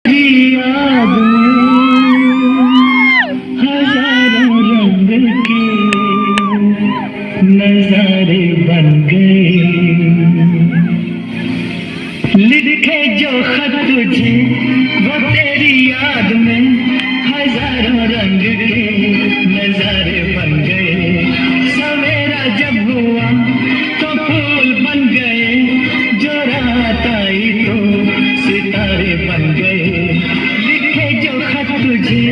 याद में हजारों रंग के नजारे बन गए, लिखे जो खत तुझे वो तेरी याद में हजारों रंग के नजारे बन गए। सवेरा जब हुआ तो फूल बन गए, जो रात आई तो सितारे बन गए, लिखे जो खत तुझे।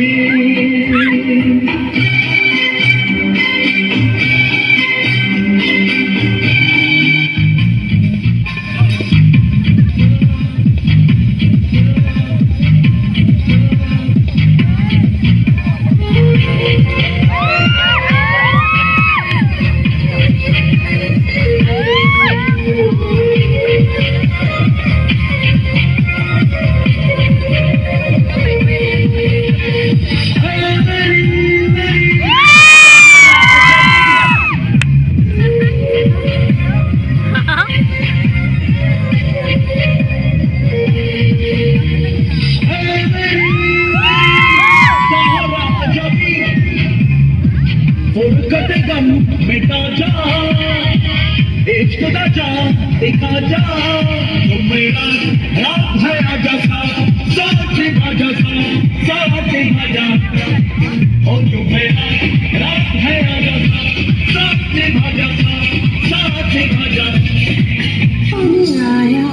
मिटा जा इश्क दा जा दिखा जा, तुम मेरा रात है आजा सा साथ भाजा सा साथ भाजा, और तुम मेरा रात है आजा सा साथ भाजा सा साथ भाजा। आया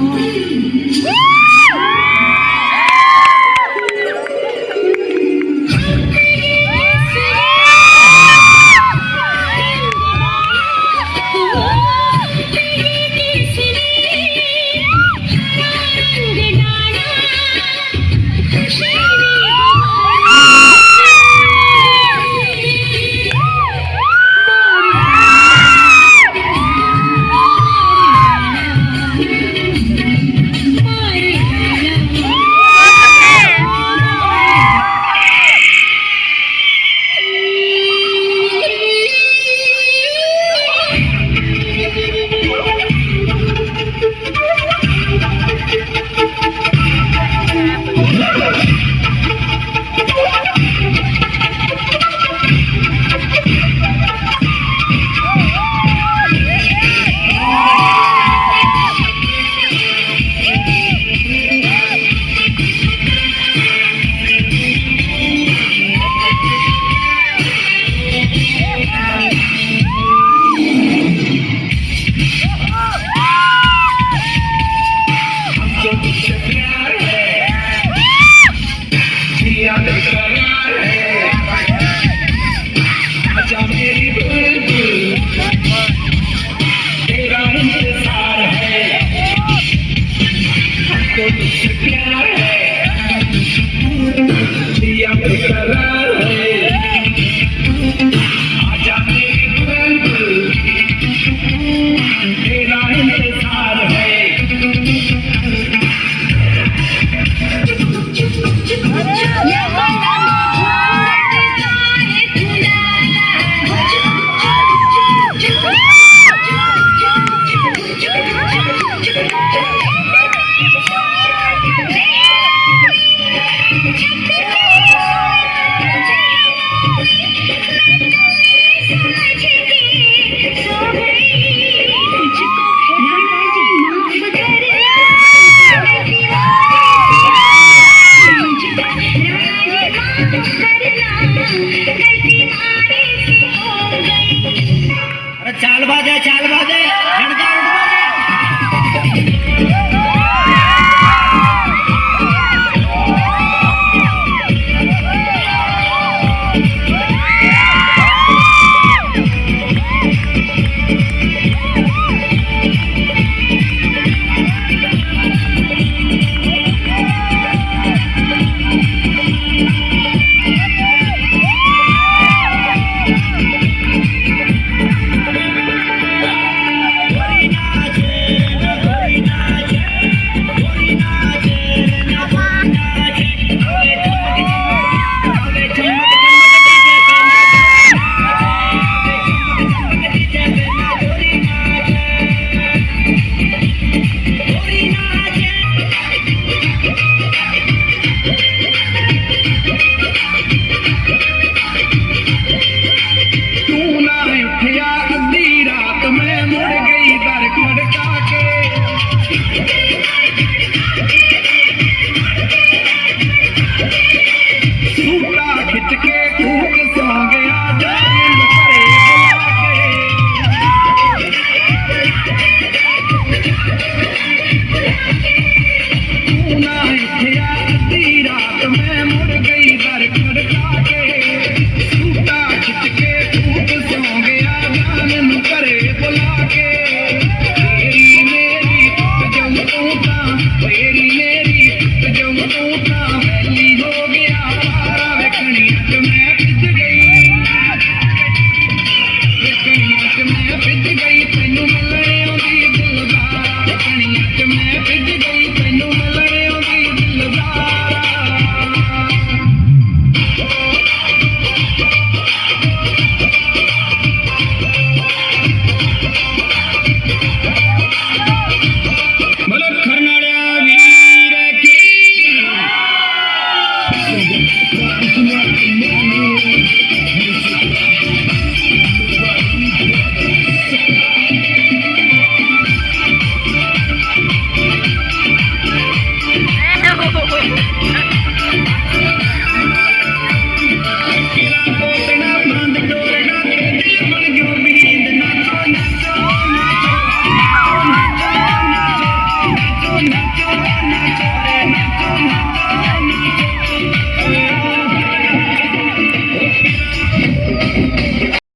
का है